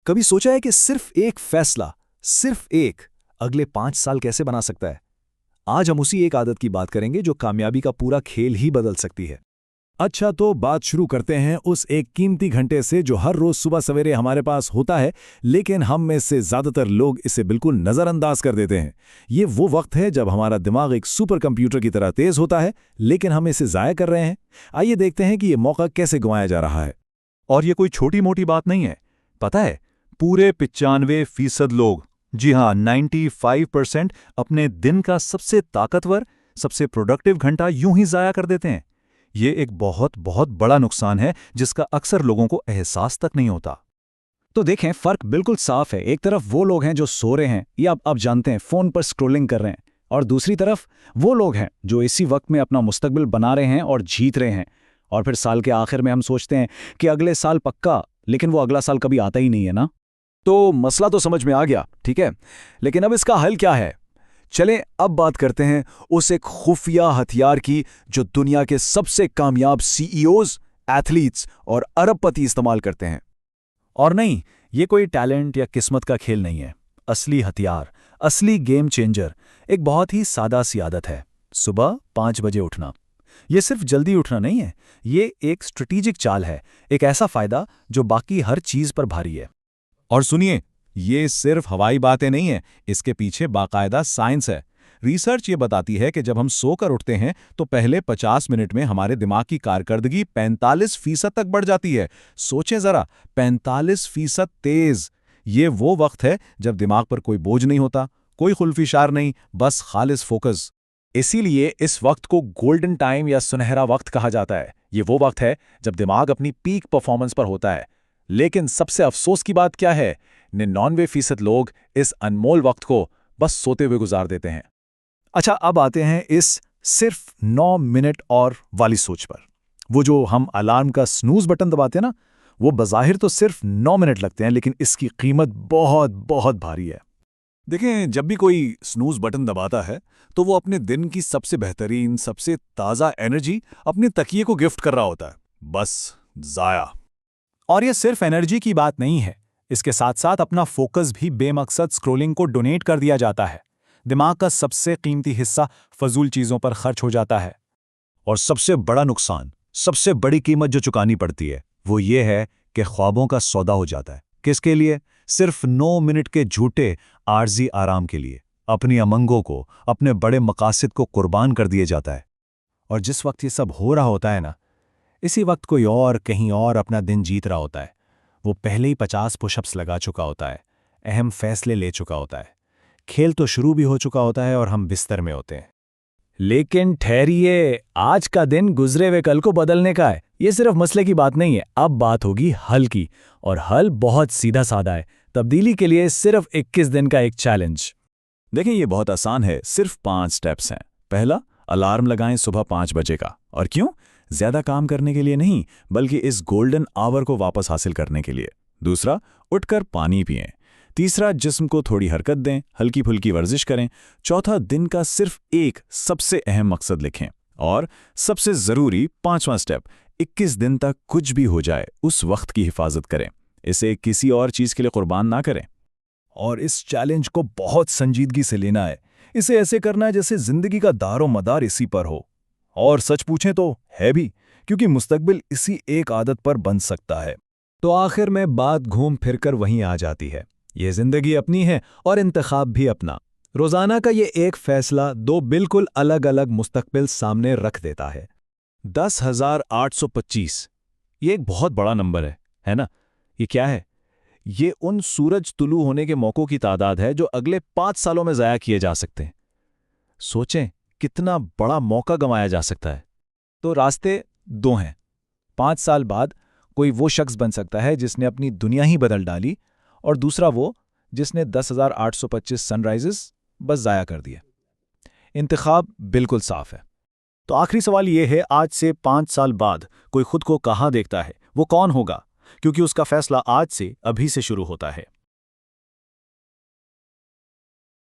कभी सोचा है कि सिर्फ एक फैसला, सिर्फ एक, अगले 5 साल कैसे बना सकता है? आज हम उसी एक आदत की बात करेंगे जो कामयाबी का पूरा खेल ही बदल सकती है। अच्छा, तो बात शुरू करते हैं उस एक कीमती घंटे से जो हर रोज सुबह सवेरे हमारे पास होता है, लेकिन हम में से ज्यादातर लोग इसे बिल्कुल नजरअंदाज कर देते हैं। ये वो वक्त है जब हमारा दिमाग एक सुपर कंप्यूटर की तरह तेज होता है, लेकिन हम इसे जाया कर रहे हैं। आइए देखते हैं कि ये मौका कैसे गंवाया जा रहा है। और ये कोई छोटी मोटी बात नहीं है। पता है, पूरे 95% लोग, जी हाँ 95% अपने दिन का सबसे ताकतवर, सबसे प्रोडक्टिव घंटा यूं ही जाया कर देते हैं। ये एक बहुत बहुत बड़ा नुकसान है जिसका अक्सर लोगों को एहसास तक नहीं होता। तो देखें, फर्क बिल्कुल साफ है। एक तरफ वो लोग हैं जो सो रहे हैं या आप जानते हैं फोन पर स्क्रॉलिंग कर रहे हैं, और दूसरी तरफ वो लोग हैं जो इसी वक्त में अपना मुस्तकबिल बना रहे हैं और जीत रहे हैं। और फिर साल के आखिर में हम सोचते हैं कि अगले साल पक्का, लेकिन वो अगला साल कभी आता ही नहीं है ना। तो मसला तो समझ में आ गया, ठीक है, लेकिन अब इसका हल क्या है? चलें अब बात करते हैं उस एक खुफिया हथियार की जो दुनिया के सबसे कामयाब सीईओज, एथलीट्स और अरबपति इस्तेमाल करते हैं। और नहीं, ये कोई टैलेंट या किस्मत का खेल नहीं है। असली हथियार, असली गेम चेंजर एक बहुत ही सादा सी आदत है, सुबह 5 बजे उठना। ये सिर्फ जल्दी उठना नहीं है, ये एक स्ट्रेटेजिक चाल है, एक ऐसा फायदा जो बाकी हर चीज पर भारी है। और सुनिए, ये सिर्फ हवाई बातें नहीं है, इसके पीछे बाकायदा साइंस है। रिसर्च ये बताती है कि जब हम सोकर उठते हैं तो पहले 50 मिनट में हमारे दिमाग की कारकर्दगी 45% तक बढ़ जाती है। सोचें जरा, 45% तेज। ये वो वक्त है जब दिमाग पर कोई बोझ नहीं होता, कोई खुल्फिशार नहीं, बस खालिस फोकस। इसीलिए इस वक्त को गोल्डन टाइम या सुनहरा वक्त कहा जाता है। ये वो वक्त है जब दिमाग अपनी पीक परफॉर्मेंस पर होता है। लेकिन सबसे अफसोस की बात क्या है? 99% लोग इस अनमोल वक्त को बस सोते हुए गुजार देते हैं। अच्छा, अब आते हैं इस सिर्फ 9 मिनट और वाली सोच पर। वो जो हम अलार्म का स्नूज बटन दबाते हैं ना, वो बज़ाहिर तो सिर्फ 9 मिनट लगते हैं, लेकिन इसकी कीमत बहुत बहुत भारी है। देखें, जब भी कोई स्नूज बटन दबाता है तो वो अपने दिन की सबसे बेहतरीन, सबसे ताज़ा एनर्जी अपने तकिए को गिफ्ट कर रहा होता है। बस ज़ाया। और ये सिर्फ एनर्जी की बात नहीं है, इसके साथ साथ अपना फोकस भी बेमकसद स्क्रोलिंग को डोनेट कर दिया जाता है। दिमाग का सबसे कीमती हिस्सा फजूल चीज़ों पर खर्च हो जाता है। और सबसे बड़ा नुकसान, सबसे बड़ी कीमत जो चुकानी पड़ती है, वो ये है कि ख्वाबों का सौदा हो जाता है। किसके लिए? सिर्फ 9 मिनट के झूठे आर्जी आराम के लिए। अपनी अमंगों को, अपने बड़े मकासद को कुर्बान कर दिया जाता है। और जिस वक्त ये सब हो रहा होता है ना, इसी वक्त कोई और कहीं और अपना दिन जीत रहा होता है। वो पहले ही 50 पुशअप्स लगा चुका होता है, अहम फैसले ले चुका होता है, खेल तो शुरू भी हो चुका होता है और हम बिस्तर में होते हैं। लेकिन ठहरिए, आज का दिन गुजरे हुए कल को बदलने का है। ये सिर्फ मसले की बात नहीं है, अब बात होगी हल की। और हल बहुत सीधा साधा है। तब्दीली के लिए सिर्फ 21 दिन का एक चैलेंज। देखें, ये बहुत आसान है, सिर्फ 5 स्टेप्स हैं। पहला, अलार्म लगाएं सुबह 5 बजे का। और क्यों? ज्यादा काम करने के लिए नहीं, बल्कि इस गोल्डन आवर को वापस हासिल करने के लिए। दूसरा, उठकर पानी पिएं। तीसरा, जिस्म को थोड़ी हरकत दें, हल्की फुल्की वर्जिश करें। चौथा, दिन का सिर्फ एक सबसे अहम मकसद लिखें। और सबसे ज़रूरी 5वां स्टेप, 21 दिन तक कुछ भी हो जाए उस वक्त की हिफाजत करें। इसे किसी और चीज़ के लिए कुर्बान ना करें। और इस चैलेंज को बहुत संजीदगी से लेना है। इसे ऐसे करना है जैसे जिंदगी का दारो मदार इसी पर हो। और सच पूछें तो है भी, क्योंकि मुस्तकबिल इसी एक आदत पर बन सकता है। तो आखिर में बात घूम फिरकर वहीं आ जाती है। ये जिंदगी अपनी है और इंतखाब भी अपना। रोजाना का ये एक फैसला 2 बिल्कुल अलग अलग मुस्तकबिल सामने रख देता है। 10,825, ये एक बहुत बड़ा नंबर है ना? ये क्या है? ये उन सूरज तुलू होने के मौकों की तादाद है जो अगले 5 सालों में ज़ाया किए जा सकते हैं। सोचें, कितना बड़ा मौका गंवाया जा सकता है। तो रास्ते 2 हैं। 5 साल बाद कोई वो शख्स बन सकता है जिसने अपनी दुनिया ही बदल डाली, और दूसरा वो जिसने 10,825 सनराइजेस बस ज़ाया कर दिए। इंतखाब बिल्कुल साफ है। तो आखिरी सवाल ये है, आज से 5 साल बाद कोई खुद को कहाँ देखता है? वो कौन होगा? क्योंकि उसका फैसला आज से, अभी से शुरू होता है।